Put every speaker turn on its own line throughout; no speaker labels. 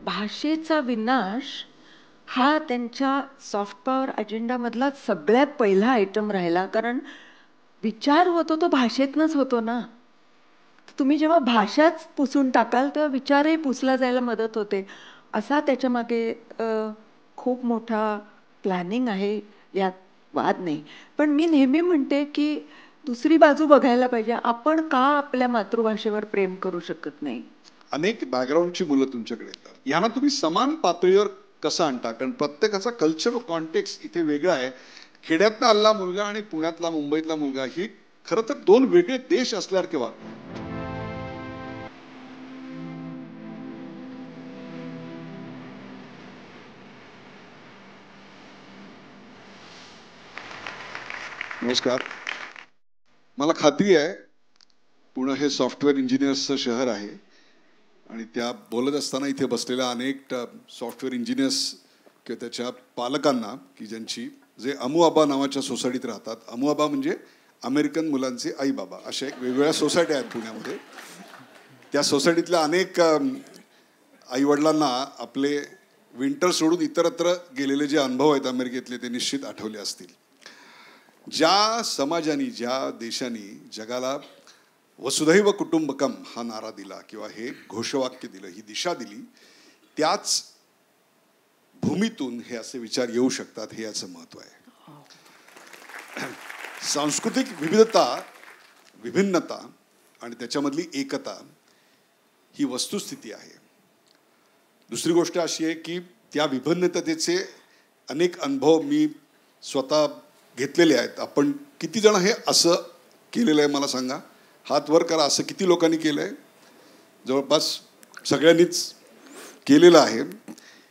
भाषेचा विनाश हा त्यांच्या सॉफ्ट पॉवर अजेंडामधला सगळ्यात पहिला आयटम राहिला. कारण विचार होतो तो भाषेतनंच होतो ना. तुम्ही जेव्हा भाषाच पुसून टाकाल तेव्हा विचारही पुसला जायला मदत होते. असा त्याच्यामागे खूप मोठा प्लॅनिंग आहे, यात वाद नाही. पण मी नेहमी म्हणते की दुसरी बाजू बघायला पाहिजे. आपण का आपल्या मातृभाषेवर प्रेम करू शकत नाही?
अनेक बॅकग्राऊंडची मुलं तुमच्याकडे येतात, यांना तुम्ही समान पातळीवर कसं आणता? कारण प्रत्येकाचा कल्चर कॉन्टेक्स्ट इथे वेगळा आहे. खेड्यातला आलेला मुलगा आणि पुण्यातला मुंबईतला मुलगा ही खरं तर दोन वेगळे देश असल्यासारखे वागतात. नमस्कार. मला खात्री आहे पुणे हे सॉफ्टवेअर इंजिनियर्सचं शहर आहे आणि त्या बोलत असताना इथे बसलेल्या अनेक सॉफ्टवेअर इंजिनियर्स किंवा त्याच्या पालकांना की ज्यांची जे अमुआबा नावाच्या सोसायटीत राहतात. अमुआबा म्हणजे अमेरिकन मुलांचे आई बाबा, अशा एक वेगवेगळ्या सोसायट्या आहेत पुण्यामध्ये. त्या सोसायटीतल्या अनेक आईवडिलांना आपले विंटर सोडून इतरत्र गेलेले जे अनुभव आहेत अमेरिकेतले ते निश्चित आठवले असतील. ज्या समाजाने, ज्या देशाने जगाला वसुधैव कुटुंबकम हा नारा दिला किंवा हे घोषवाक्य दिलं, ही दिशा दिली, त्याच भूमीतून हे असे विचार येऊ शकतात, हे याचं महत्त्व आहे. सांस्कृतिक विविधता, विभिन्नता आणि त्याच्यामधली एकता ही वस्तुस्थिती आहे. दुसरी गोष्ट अशी आहे की त्या विभिन्नतेचे अनेक अनुभव मी स्वतः घेतलेले आहेत. आपण किती जण हे असं केलेलं आहे मला सांगा, हात वर करा. असं किती लोकांनी केलं आहे? जवळपास सगळ्यांनीच केलेलं आहे.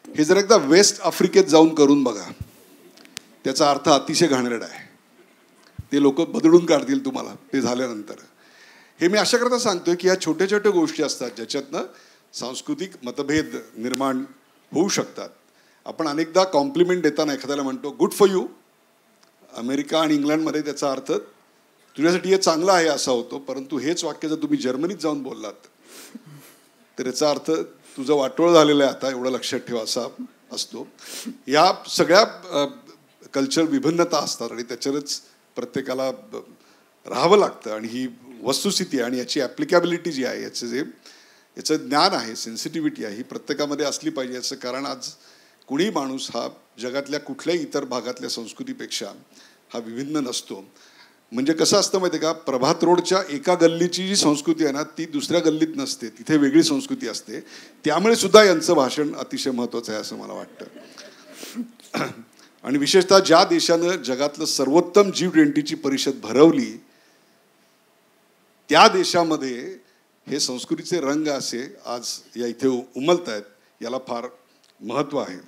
हे जर एकदा वेस्ट आफ्रिकेत जाऊन करून बघा, त्याचा अर्थ अतिशय घाणेरडा आहे. ते लोक बदलून काढतील तुम्हाला ते झाल्यानंतर. हे मी अशा करता सांगतोय की ह्या छोट्या छोट्या गोष्टी असतात ज्याच्यातनं सांस्कृतिक मतभेद निर्माण होऊ शकतात. आपण अनेकदा कॉम्प्लिमेंट देताना एखाद्याला म्हणतो गुड फॉर यू. अमेरिका आणि इंग्लंडमध्ये त्याचा अर्थ तुझ्यासाठी हे चांगलं आहे असा होतो. परंतु हेच वाक्य जर तुम्ही जर्मनीत जाऊन बोललात तर याचा अर्थ तुझं वाटोळ झालेलं आहे आता, एवढं लक्षात ठेवा, असा असतो. या सगळ्या कल्चर विभिन्नता असतात आणि त्याच्यावरच प्रत्येकाला राहावं लागतं. आणि ही वस्तुस्थिती आणि याची ॲप्लिकॅबिलिटी जी आहे, याचं ज्ञान आहे, सेन्सिटिव्हिटी आहे, ही प्रत्येकामध्ये असली पाहिजे. याचं कारण आज कुणीही माणूस हा जगातल्या कुठल्याही इतर भागातल्या संस्कृतीपेक्षा हा विभिन्न नसतो. म्हणजे कसं असतं माहिती आहे का, प्रभात रोडच्या एका गल्लीची जी संस्कृती आहे ना ती दुसऱ्या गल्लीत नसते, तिथे वेगळी संस्कृती असते. त्यामुळे सुद्धा यांचं भाषण अतिशय महत्त्वाचं आहे असं मला वाटतं. आणि विशेषतः ज्या देशानं जगातलं सर्वोत्तम G20ची परिषद भरवली त्या देशामध्ये हे संस्कृतीचे रंग असे आज या इथे उमलत आहेत, याला फार महत्त्व आहे.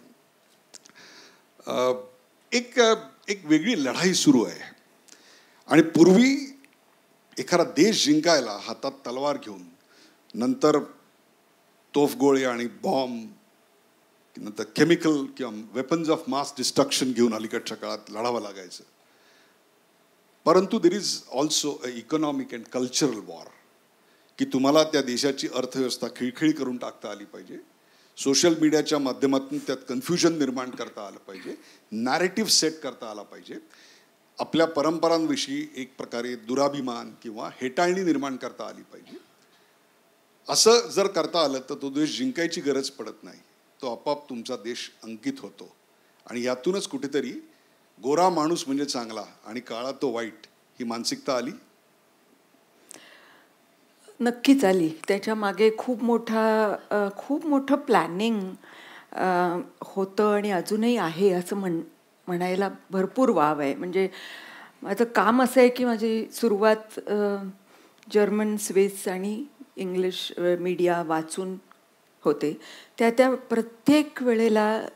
एक वेगळी लढाई सुरू आहे. आणि पूर्वी एखादा देश जिंकायला हातात तलवार घेऊन, नंतर तोफगोळे आणि बॉम्ब, नंतर केमिकल किंवा वेपन्स ऑफ मास डिस्ट्रक्शन घेऊन अलीकडच्या काळात लढावं लागायचं. परंतु there is also a economic and cultural war, की तुम्हाला त्या देशाची अर्थव्यवस्था खिळखिळी करून टाकता आली पाहिजे. सोशल मीडियाच्या माध्यमातून त्यात कन्फ्युजन निर्माण करता आलं पाहिजे, नॅरेटिव्ह सेट करता आला पाहिजे, आपल्या परंपरांविषयी एक प्रकारे दुराभिमान किंवा हेटाळणी निर्माण करता आली पाहिजे. असं जर करता आलं तर तो देश जिंकायची गरज पडत नाही, तो आपोआप तुमचा देश अंकित होतो. आणि यातूनच कुठेतरी गोरा माणूस म्हणजे चांगला आणि काळा तो वाईट ही मानसिकता आली.
नक्कीच आली. त्याच्या मागे खूप मोठं प्लॅनिंग होतं आणि अजूनही आहे असं म्हणायला भरपूर वाव आहे. म्हणजे माझं काम असं आहे की माझी सुरुवात जर्मन, स्विस आणि इंग्लिश मीडिया वाचून होते. त्या प्रत्येक वेळेला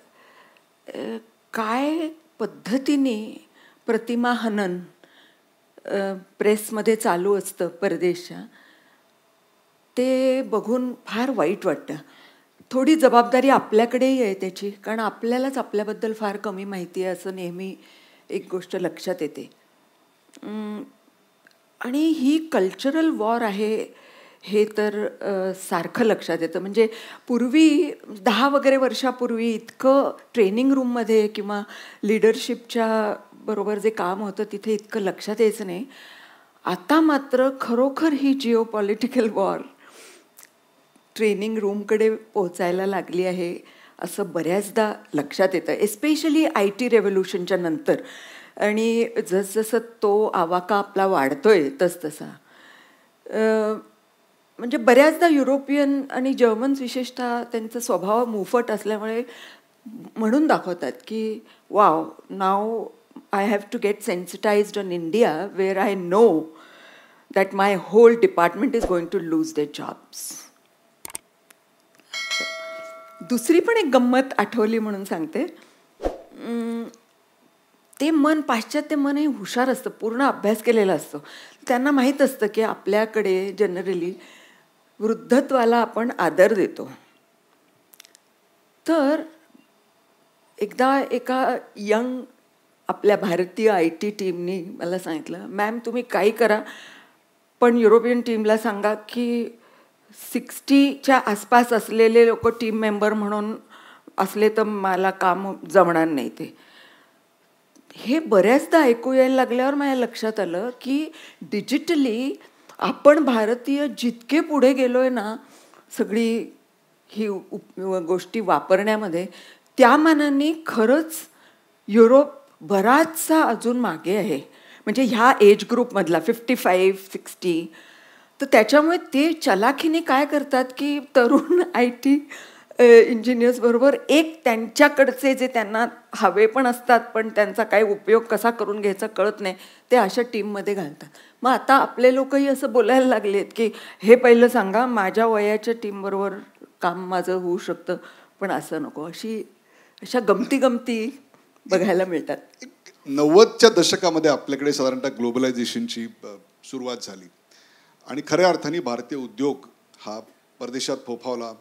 काय पद्धतीने प्रतिमा हनन प्रेसमध्ये चालू असतं परदेशच्या, ते बघून फार वाईट वाटतं. थोडी जबाबदारी आपल्याकडेही आहे त्याची, कारण आपल्यालाच आपल्याबद्दल फार कमी माहिती आहे असं नेहमी एक गोष्ट लक्षात येते. आणि ही कल्चरल वॉर आहे हे तर सारखं लक्षात येतं. म्हणजे पूर्वी 10 वगैरे वर्षापूर्वी इतकं ट्रेनिंग रूममध्ये किंवा लिडरशिपच्या बरोबर जे काम होतं तिथे इतकं लक्षात यायचं नाही. आता मात्र खरोखर ही जिओ पॉलिटिकल वॉर ट्रेनिंग रूमकडे पोचायला लागली आहे असं बऱ्याचदा लक्षात येतं, एस्पेशली IT रेव्होल्यूशनच्या नंतर. आणि जसजसं तो आवाका आपला वाढतोय तसतसा म्हणजे बऱ्याचदा युरोपियन आणि जर्मन्स विशेषतः त्यांचा स्वभाव मुफट असल्यामुळे म्हणून दाखवतात की wow, now I have to get sensitized on India where I know that my whole department is going to lose their jobs. दुसरी पण एक गंमत आठवली म्हणून सांगते. ते मन, पाश्चात्य मन हे हुशार असतं, पूर्ण अभ्यास केलेला असतो. त्यांना माहीत असतं की आपल्याकडे जनरली वृद्धत्वाला आपण आदर देतो. तर एकदा एका यंग आपल्या भारतीय IT टीमनी मला सांगितलं, मॅम तुम्ही काही करा पण युरोपियन टीमला सांगा की 60च्या आसपास असलेले लोक टीम मेंबर म्हणून असले तर मला काम जमणार नाही. ते हे बऱ्याचदा ऐकू यायला लागल्यावर माझ्या लक्षात आलं की डिजिटली आपण भारतीय जितके पुढे गेलोय ना सगळी ही गोष्टी वापरण्यामध्ये, त्या मानाने खरंच युरोप बराचसा अजून मागे आहे. म्हणजे ह्या एज ग्रुपमधला 55-60. तर त्याच्यामुळे ते चलाखीने काय करतात की तरुण IT इंजिनियर्स बरोबर एक त्यांच्याकडचे जे त्यांना हवे पण असतात पण त्यांचा काही उपयोग कसा करून घ्यायचा कळत नाही, ते अशा टीममध्ये घालतात. मग आता आपले लोकही असं बोलायला लागलेत की हे पहिलं सांगा, माझ्या वयाच्या टीमबरोबर काम माझं होऊ शकतं पण असं नको. अशा गमती बघायला मिळतात.
90च्या दशकामध्ये आपल्याकडे साधारणतः ग्लोबलायझेशनची सुरुवात झाली आणि खऱ्या अर्थाने भारतीय उद्योग हा परदेशात फोफावला.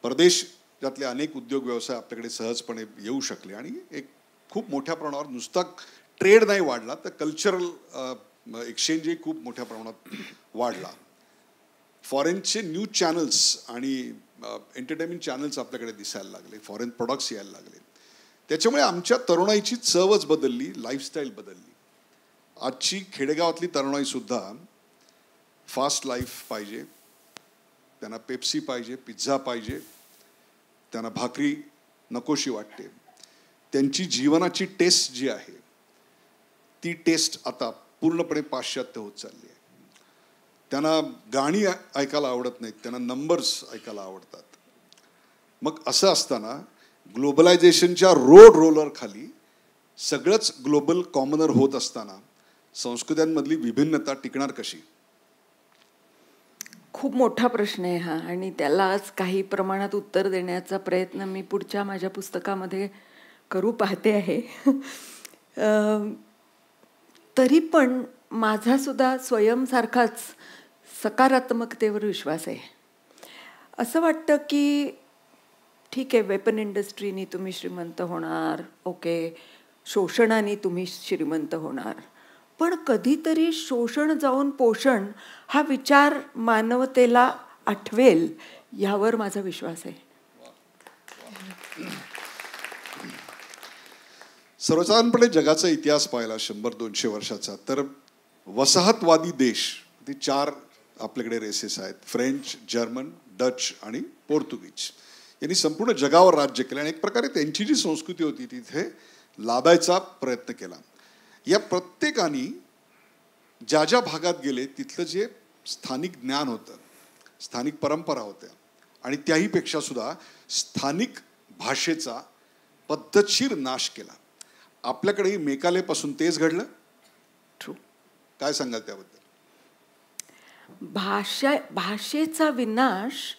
परदेशातले अनेक उद्योग व्यवसाय आपल्याकडे सहजपणे येऊ शकले आणि एक खूप मोठ्या प्रमाणावर नुसता ट्रेड नाही वाढला तर कल्चरल एक्सचेंजही खूप मोठ्या प्रमाणात वाढला. फॉरेनचे न्यूज चॅनल्स आणि एंटरटेनमेंट चॅनल्स आपल्याकडे दिसायला लागले, फॉरेन प्रोडक्ट्स यायला लागले. त्याच्यामुळे आमच्या तरुणाईची चवच बदलली, लाईफस्टाईल बदलली. आजची खेडेगावातली तरुणाईसुद्धा फास्ट लाईफ पाहिजे, त्यांना पेप्सी पाहिजे, पिझ्झा पाहिजे, त्यांना भाकरी नकोशी वाटते. त्यांची जीवनाची टेस्ट जी आहे ती टेस्ट आता पूर्णपणे पाश्चात्य होत चालली आहे. त्यांना गाणी ऐकायला आवडत नाहीत, त्यांना नंबर्स ऐकायला आवडतात. मग असं असताना ग्लोबलायझेशनच्या रोड रोलर खाली सगळंच ग्लोबल कॉमनर होत असताना संस्कृत्यांमधली विभिन्नता टिकणार कशी?
खूप मोठा प्रश्न आहे हा आणि त्याला आज काही प्रमाणात उत्तर देण्याचा प्रयत्न मी पुढच्या माझ्या पुस्तकामध्ये करू पाहते आहे. तरी पण माझा सुद्धा स्वयंसारखाच सकारात्मकतेवर विश्वास आहे. असं वाटतं की ठीक आहे, वेपन इंडस्ट्रीनी तुम्ही श्रीमंत होणार, ओके, शोषणाने तुम्ही श्रीमंत होणार, पण कधीतरी शोषण जाऊन पोषण हा विचार मानवतेला आठवेल यावर माझा विश्वास आहे.
सर्वसाधारणपणे जगाचा इतिहास पाहिला 100-200 वर्षाचा तर वसाहतवादी देश ते 4 आपल्याकडे रेसेस आहेत, फ्रेंच, जर्मन, डच आणि पोर्तुगीज. यांनी संपूर्ण जगावर राज्य केलं आणि एक प्रकारे त्यांची जी संस्कृती होती तिथे लादायचा प्रयत्न केला. या प्रत्येकाने ज्या ज्या भागात गेले तिथलं जे स्थानिक ज्ञान होतं, स्थानिक परंपरा होत्या आणि त्याहीपेक्षा सुद्धा स्थानिक भाषेचा पद्धतशीर नाश केला. आपल्याकडेही मेकालेपासून तेच घडलं.
ट्रू.
काय सांगाल त्याबद्दल?
भाषेचा विनाश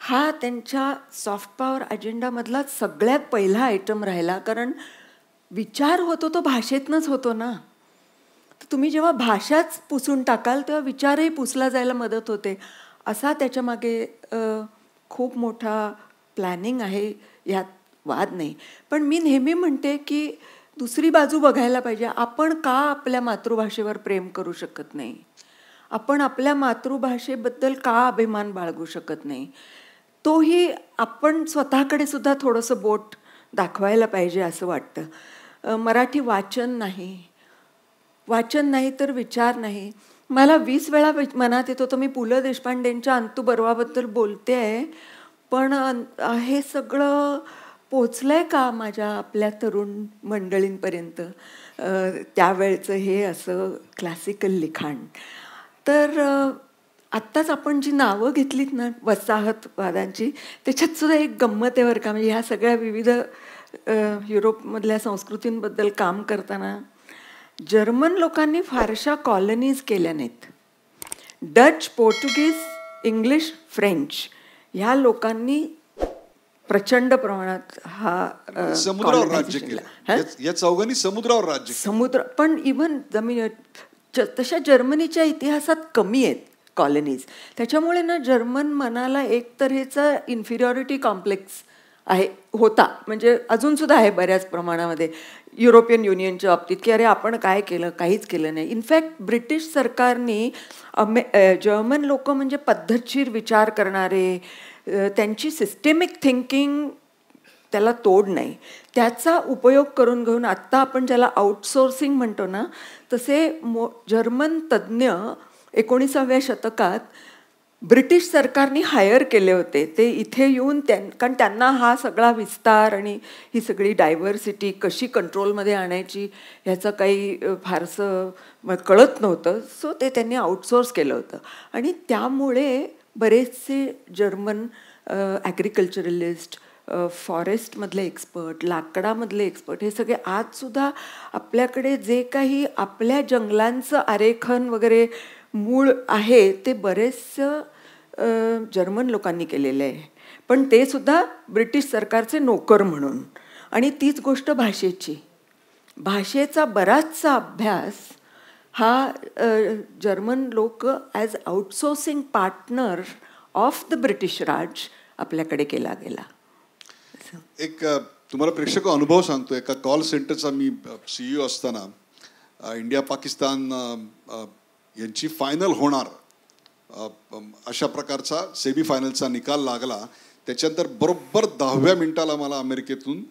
हा त्यांच्या सॉफ्ट पॉवर अजेंडामधला सगळ्यात पहिला आयटम राहिला. कारण विचार होतो तो भाषेतनंच होतो ना. तर तुम्ही जेव्हा भाषाच पुसून टाकाल तेव्हा विचारही पुसला जायला मदत होते. असा त्याच्यामागे खूप मोठा प्लॅनिंग आहे, यात वाद नाही. पण मी नेहमी म्हणते की दुसरी बाजू बघायला पाहिजे. आपण का आपल्या मातृभाषेवर प्रेम करू शकत नाही? आपण आपल्या मातृभाषेबद्दल का अभिमान बाळगू शकत नाही? तोही आपण स्वतःकडे सुद्धा थोडंसं बोट दाखवायला पाहिजे असं वाटतं. मराठी वाचन नाही तर विचार नाही. मला 20 वेळा मनात येत होतं मी पु ल देशपांडेंच्या अंतू बर्वाबद्दल बोलते आहे, पण हे सगळं पोचलंय का आपल्या तरुण मंडळींपर्यंत त्यावेळचं हे असं क्लासिकल लिखाण? तर आत्ताच आपण जी नावं घेतलीत ना वसाहतवादांची, त्याच्यात सुद्धा एक गंमत आहे बरं का. म्हणजे ह्या सगळ्या विविध युरोपमधल्या संस्कृतींबद्दल काम करताना जर्मन लोकांनी फारशा कॉलनीज केल्या नाहीत. डच, पोर्तुगीज, इंग्लिश, फ्रेंच ह्या लोकांनी प्रचंड प्रमाणात हा
समुद्रावर राज्य केलं. या चौघांनी समुद्रावर राज्य
समुद्र. पण इव्हन तशा जर्मनीच्या इतिहासात कमी आहेत कॉलनीज. त्याच्यामुळे ना जर्मन मनाला एक तऱ्हेचा इन्फिरियॉरिटी कॉम्प्लेक्स होता, म्हणजे अजून सुद्धा आहे बऱ्याच प्रमाणामध्ये युरोपियन युनियनच्या बाबतीत, की अरे आपण काय केलं, काहीच केलं नाही. इनफॅक्ट ब्रिटिश सरकारने जर्मन लोक म्हणजे पद्धतशीर विचार करणारे, त्यांची सिस्टेमिक थिंकिंग त्याला तोड नाही, त्याचा उपयोग करून घेऊन आत्ता आपण ज्याला आउटसोर्सिंग म्हणतो ना, तसे जर्मन तज्ज्ञ 19व्या शतकात ब्रिटिश सरकारने हायर केले होते. ते इथे येऊन कारण त्यांना हा सगळा विस्तार आणि ही सगळी डायव्हर्सिटी कशी कंट्रोलमध्ये आणायची ह्याचं काही फारसं कळत नव्हतं. सो ते त्यांनी आउटसोर्स केलं होतं. आणि त्यामुळे बरेचसे जर्मन ॲग्रिकल्चरलिस्ट, फॉरेस्टमधले एक्सपर्ट, लाकडामधले एक्सपर्ट, हे सगळे आजसुद्धा आपल्याकडे जे काही आपल्या जंगलांचं आरेखन वगैरे मूळ आहे ते बरेचसं जर्मन लोकांनी केलेलं आहे, पण ते सुद्धा ब्रिटिश सरकारचे नोकर म्हणून. आणि तीच गोष्ट भाषेचा बराचसा अभ्यास हा जर्मन लोक as outsourcing partner of the British Raj आपल्याकडे केला गेला.
एक तुम्हाला प्रेक्षक अनुभव सांगतो. एका कॉल सेंटरचा मी CEO असताना इंडिया पाकिस्तान यांची फायनल होणार अशा प्रकारचा सेमीफायनलचा निकाल लागला. त्याच्यानंतर बरोबर 10व्या मिनिटाला मला अमेरिकेतून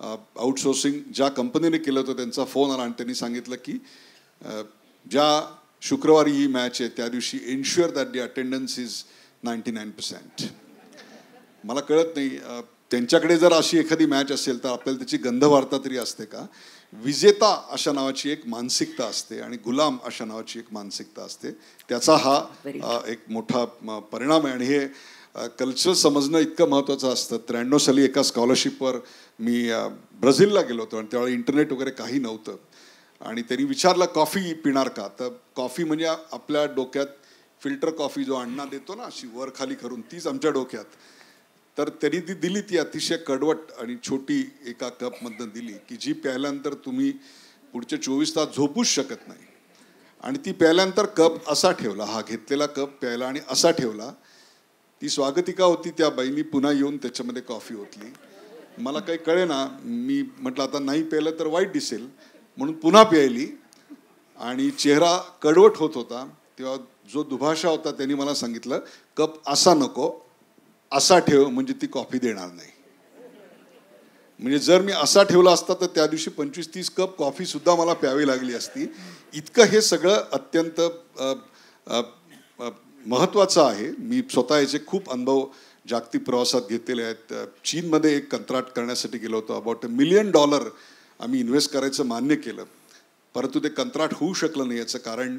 आउटसोर्सिंग ज्या कंपनीने केलं होतं त्यांचा फोन आला आणि त्यांनी सांगितलं की ज्या शुक्रवारी ही मॅच आहे त्या दिवशी इन्श्युअर दॅट दी अटेंडन्स इज 99%. मला कळत नाही त्यांच्याकडे जर अशी एखादी मॅच असेल तर आपल्याला त्याची गंधवार्ता तरी असते का? विजेता अशा नावाची एक मानसिकता असते आणि गुलाम अशा नावाची एक मानसिकता असते. त्याचा हा एक मोठा परिणाम आहे. आणि हे कल्चर समजणं इतकं महत्त्वाचं असतं. 93 साली एका स्कॉलरशिपवर मी ब्राझीलला गेलो होतो आणि त्यावेळी इंटरनेट वगैरे काही नव्हतं. आणि त्यांनी विचारलं कॉफी पिणार का? तर कॉफी म्हणजे आपल्या डोक्यात फिल्टर कॉफी जो अण्णा देतो ना अशी वर खाली करून, तीच आमच्या डोक्यात. तर त्यांनी ती दिली, ती अतिशय कडवट आणि छोटी एका कपमधनं दिली की जी प्यायल्यानंतर तुम्ही पुढचे 24 तास झोपूच शकत नाही. आणि ती प्यायल्यानंतर कप असा ठेवला, हा घेतलेला कप प्यायला आणि असा ठेवला. ती स्वागतिका होती, त्या बाईंनी पुन्हा येऊन त्याच्यामध्ये कॉफी ओतली. मला काही कळेना, मी म्हटलं आता नाही प्यायलं तर वाईट दिसेल म्हणून पुन्हा प्यायली. आणि चेहरा कडवट होत होता. तेव्हा जो दुभाषा होता त्यांनी मला सांगितलं कप असा नको, असा ठेव, म्हणजे ती कॉफी देणार नाही. म्हणजे जर मी असा ठेवला असता तर त्या दिवशी 25-30 कप कॉफी सुद्धा मला प्यावी लागली असती. इतकं हे सगळं अत्यंत महत्त्वाचं आहे. मी स्वतः याचे खूप अनुभव जागतिक प्रवासात घेतलेले आहेत. चीनमध्ये एक कंत्राट करण्यासाठी गेलो होतो. अबाउट $1 मिलियन आम्ही इन्व्हेस्ट करायचं मान्य केलं, परंतु ते कंत्राट होऊ शकलं नाही. याचं कारण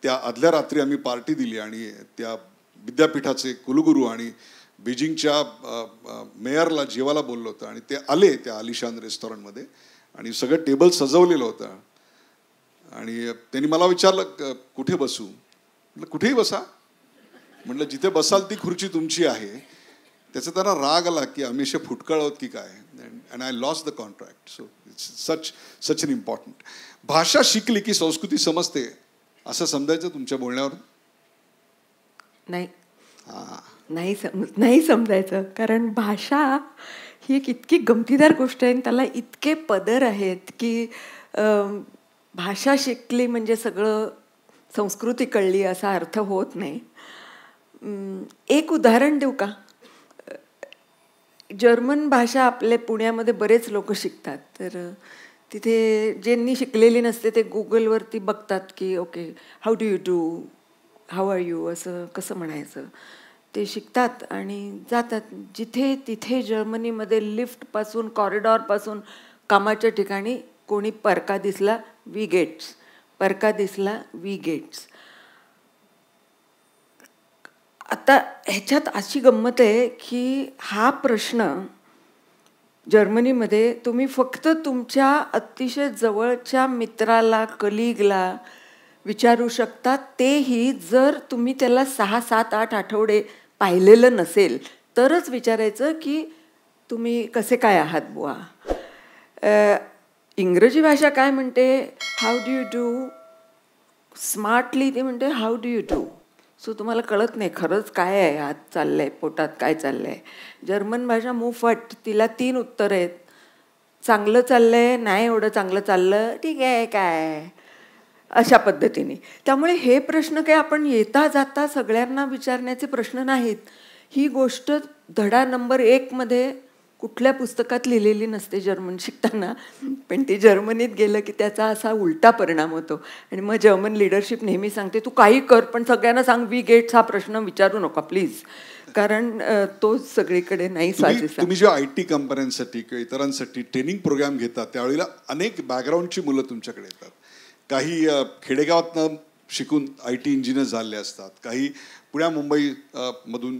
त्या आदल्या रात्री आम्ही पार्टी दिली आणि त्या विद्यापीठाचे कुलगुरू आणि बीजिंगच्या मेयरला जेवायला बोललो होतं आणि ते आले त्या आलिशान रेस्टॉरंटमध्ये आणि सगळं टेबल सजवलेलं होतं. आणि त्यांनी मला विचारलं कुठे बसू? म्हटलं कुठेही बसा. म्हटलं जिथे बसाल ती खुर्ची तुमची आहे. त्याचा त्यांना राग आला की आम्ही असे फुटकळ आहोत की काय. And I lost the contract. So it's such an important. भाषा शिकली की संस्कृती समजते असं समजायचं तुमच्या बोलण्यावर?
नाही समजायचं. कारण भाषा ही एक इतकी गमतीदार गोष्ट आहे, त्याला इतके पदर आहेत की भाषा शिकली म्हणजे सगळं संस्कृती कळली असा अर्थ होत नाही. एक उदाहरण देऊ का? जर्मन भाषा आपल्या पुण्यामध्ये बरेच लोक शिकतात, तर तिथे ज्यांनी शिकलेली नसते ते गुगलवरती बघतात की okay how do you do, how are you, असं कसं म्हणायचं ते शिकतात आणि जातात. जिथे तिथे जर्मनीमध्ये लिफ्टपासून कॉरिडॉरपासून कामाच्या ठिकाणी कोणी परका दिसला वी गेट्स, परका दिसला वी गेट्स. आता ह्याच्यात अशी गंमत आहे की हा प्रश्न जर्मनीमध्ये तुम्ही फक्त तुमच्या अतिशय जवळच्या मित्राला, कलिगला विचारू शकता, तेही जर तुम्ही त्याला 6, 7, 8 आठवडे पाहिलेलं नसेल तरच विचारायचं की तुम्ही कसे काय आहात बुवा. इंग्रजी भाषा काय म्हणते, how do you do. Smartly ती म्हणते how do you do. So तुम्हाला कळत नाही खरंच काय आहे, आत चाललंय, पोटात काय चाललंय. जर्मन भाषा मुफट, तिला 3 उत्तर आहेत. चांगलं चाललंय, नाही एवढं चांगलं चाललं, ठीक आहे काय, अशा पद्धतीने. त्यामुळे हे प्रश्न काही आपण येता जाता सगळ्यांना विचारण्याचे प्रश्न नाहीत. ही गोष्ट धडा नंबर 1 मध्ये कुठल्या पुस्तकात लिहिलेली नसते जर्मन शिकताना, पण ते जर्मनीत गेलं की त्याचा असा उलटा परिणाम होतो. आणि मग जर्मन लिडरशिप नेहमी सांगते तू काही कर पण सगळ्यांना सांग वी गेट्स हा प्रश्न विचारू नका प्लीज, कारण तो सगळीकडे नाही साजेसा.
तुम्ही जेव्हा IT कंपन्यांसाठी किंवा इतरांसाठी ट्रेनिंग प्रोग्राम घेतात त्यावेळेला अनेक बॅकग्राऊंडची मुलं तुमच्याकडे येतात. काही खेडेगावातनं शिकून IT इंजिनियर झाले असतात, काही पुण्या मुंबई मधून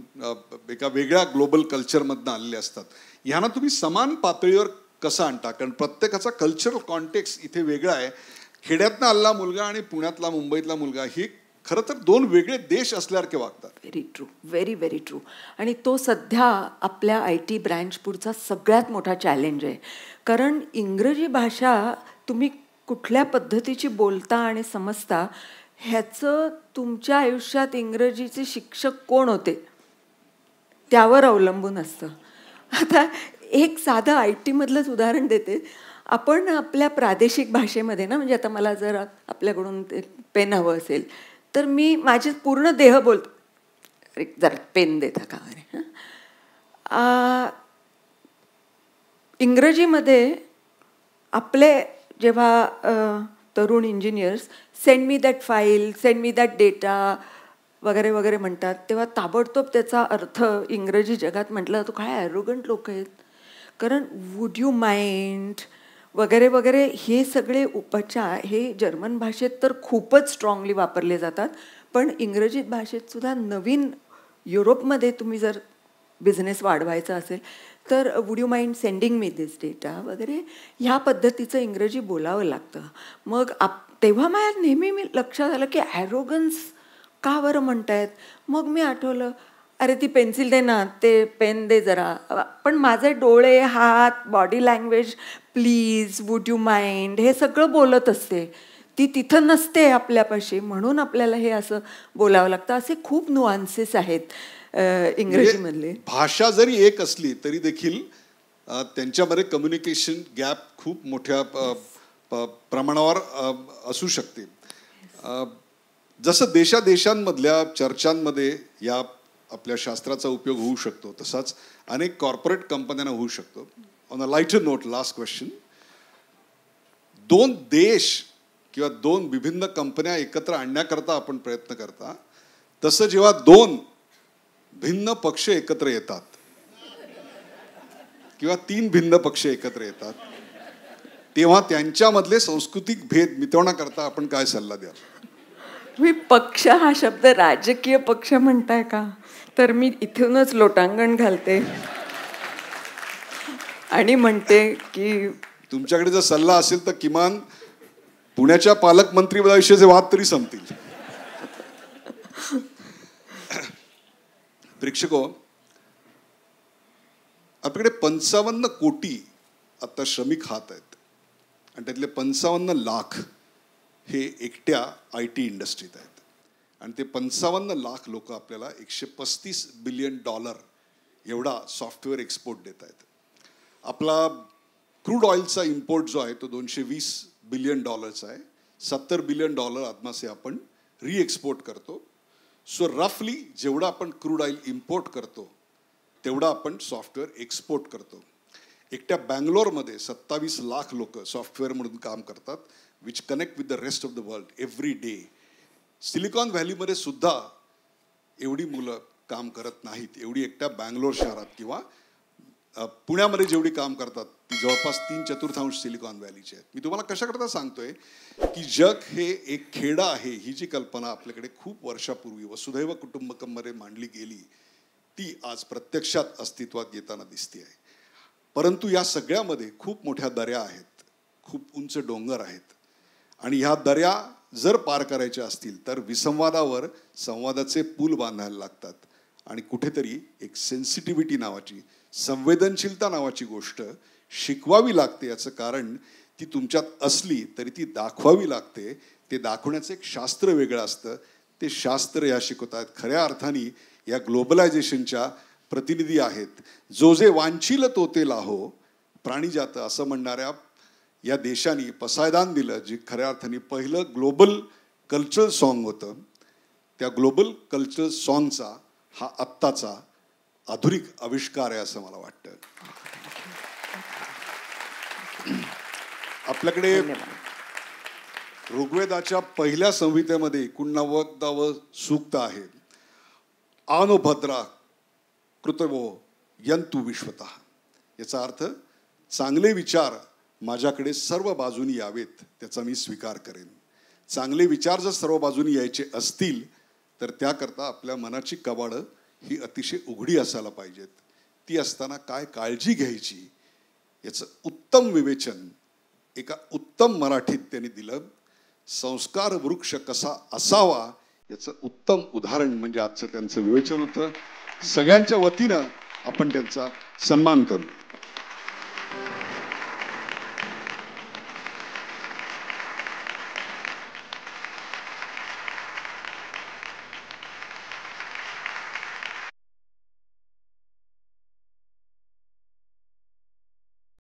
एका वेगळ्या ग्लोबल कल्चरमधनं आलेले असतात. ह्यांना तुम्ही समान पातळीवर कसं आणता? कारण प्रत्येकाचा कल्चरल कॉन्टेक्स्ट इथे वेगळा आहे. खेड्यातनं आलेला मुलगा आणि पुण्यातला मुंबईतला मुलगा हे खरं तर 2 वेगळे देश असल्यासारखे वागतात.
Very true, very very true. आणि तो सध्या आपल्या IT ब्रँच पुढचा सगळ्यात मोठा चॅलेंज आहे. कारण इंग्रजी भाषा तुम्ही कुठल्या पद्धतीची बोलता आणि समजता ह्याचं तुमच्या आयुष्यात इंग्रजीचे शिक्षक कोण होते त्यावर अवलंबून असतं. आता एक साधं IT मधलंच उदाहरण देते. आपण आपल्या प्रादेशिक भाषेमध्ये ना, म्हणजे आता मला जर आपल्याकडून पेन हवं असेल तर मी माझे पूर्ण देह बोलतो, जरा पेन देता का. इंग्रजीमध्ये आपले जेव्हा तरुण engineers send me that file, send me that data वगैरे वगैरे म्हणतात, तेव्हा ताबडतोब त्याचा अर्थ इंग्रजी जगात म्हटलं तो काय ॲरोगंट लोक आहेत. कारण वुड यू माइंड वगैरे वगैरे हे सगळे उपचार हे जर्मन भाषेत तर खूपच स्ट्रॉंगली वापरले जातात, पण इंग्रजी भाषेत सुद्धा नवीन युरोपमध्ये तुम्ही जर बिझनेस वाढवायचा असेल तर would you mind sending me this data वगैरे ह्या पद्धतीचं इंग्रजी बोलावं लागतं. मग तेव्हा माझ्या नेहमी लक्षात आलं की ॲरोगन्स का बरं म्हणतायत. मग मी आठवलं, अरे ती पेन्सिल दे ना, ते पेन दे जरा. पण माझे डोळे, हात, body language, please, would you mind हे सगळं बोलत असते, ती तिथं नसते आपल्यापाशी, म्हणून आपल्याला हे असं बोलावं लागतं. असे खूप नुआन्सेस आहेत इंग्रजीमधले.
भाषा जरी एक असली तरी देखील त्यांच्यामध्ये कम्युनिकेशन गॅप खूप मोठ्या प्रमाणावर असू शकते. जसं देशांमधल्या चर्चांमध्ये या आपल्या शास्त्राचा उपयोग होऊ शकतो, तसाच अनेक कॉर्पोरेट कंपन्यांना होऊ शकतो. On a lighter note, last question. 2 देश किंवा 2 विभिन्न कंपन्या एकत्र आणण्याकरता आपण प्रयत्न करता, तसं जेव्हा 2 भिन्न पक्ष एकत्र येतात किंवा 3 भिन्न पक्ष एकत्र येतात, तेव्हा त्यांच्यामधले सांस्कृतिक भेद मिटवण्याकरता आपण काय सल्ला द्याल?
तुम्ही पक्ष हा शब्द राजकीय पक्ष म्हणताय का, तर मी इथूनच लोटांगण घालते आणि म्हणते की
तुमच्याकडे जर सल्ला असेल तर किमान पुण्याच्या पालकमंत्री पदाविषयीचे वाद तरी संपतील. प्रेक्षको, आपल्याकडे 55 कोटी आता श्रमिक हात आहेत आणि त्यातले 55 लाख हे एकट्या IT इंडस्ट्रीत आहेत. आणि ते 55 लाख लोक आपल्याला $135 बिलियन एवढा सॉफ्टवेअर एक्सपोर्ट देत आहेत. आपला क्रूड ऑइलचा इम्पोर्ट जो आहे तो $220 बिलियन आहे. $70 बिलियन आदमासे आपण री करतो. सो रफली जेवढा आपण क्रूड ऑइल इम्पोर्ट करतो तेवढा आपण सॉफ्टवेअर एक्सपोर्ट करतो. एकट्या बँगलोरमध्ये 27 लाख लोक सॉफ्टवेअर म्हणून काम करतात, which connect with the rest of the world every day. Silicon व्हॅलीमध्ये सुद्धा एवढी मुलं काम करत नाहीत, एवढी एकट्या बँगलोर शहरात किंवा पुण्यामध्ये जेवढी काम करतात ती जवळपास 3/4 सिलिकॉन व्हॅलीची आहेत. मी तुम्हाला कशाकरता सांगतोय की जग हे एक खेडं आहे, ही जी कल्पना आपल्याकडे खूप वर्षापूर्वी वसुधैव कुटुंबकममध्ये मांडली गेली ती आज प्रत्यक्षात अस्तित्वात येताना दिसते आहे. परंतु या सगळ्यामध्ये खूप मोठ्या दऱ्या आहेत, खूप उंच डोंगर आहेत आणि ह्या दऱ्या जर पार करायच्या असतील तर विसंवादावर संवादाचे पूल बांधायला लागतात आणि कुठेतरी एक सेन्सिटिव्हिटी नावाची, संवेदनशीलता नावाची गोष्ट शिकवावी लागते. याचं कारण ती तुमच्यात असली तरी ती दाखवावी लागते. ते दाखवण्याचं एक शास्त्र वेगळं असतं, ते शास्त्र या शिकवतात. खऱ्या अर्थाने या ग्लोबलायझेशनच्या प्रतिनिधी आहेत. जो जे वांछील तो ते लाहो, प्राणीजात असं म्हणणाऱ्या या देशाने पसायदान दिलं, जे खऱ्या अर्थाने पहिलं ग्लोबल कल्चरल सॉन्ग होतं. त्या ग्लोबल कल्चरल सॉन्गचा हा आत्ताचा आधुनिक आविष्कार आहे असं मला वाटतं. आपल्याकडे ऋग्वेदाच्या पहिल्या संहितेमध्ये 89वे सूक्त आहे. आनो भद्रा कृतवो यंतु विश्वतः. याचा अर्थ चांगले विचार माझ्याकडे सर्व बाजूनी यावेत, त्याचा मी स्वीकार करेन. चांगले विचार जर सर्व बाजूनी यायचे असतील तर त्याकरता आपल्या मनाची कवाडं ही अतिशय उघडी असायला पाहिजेत. ती असताना काय काळजी घ्यायची याचं उत्तम विवेचन एका उत्तम मराठीत त्यांनी दिलं. संस्कार वृक्ष कसा असावा याचं उत्तम उदाहरण म्हणजे आजचं त्यांचं विवेचन होतं. सगळ्यांच्या वतीनं आपण त्यांचा सन्मान करू.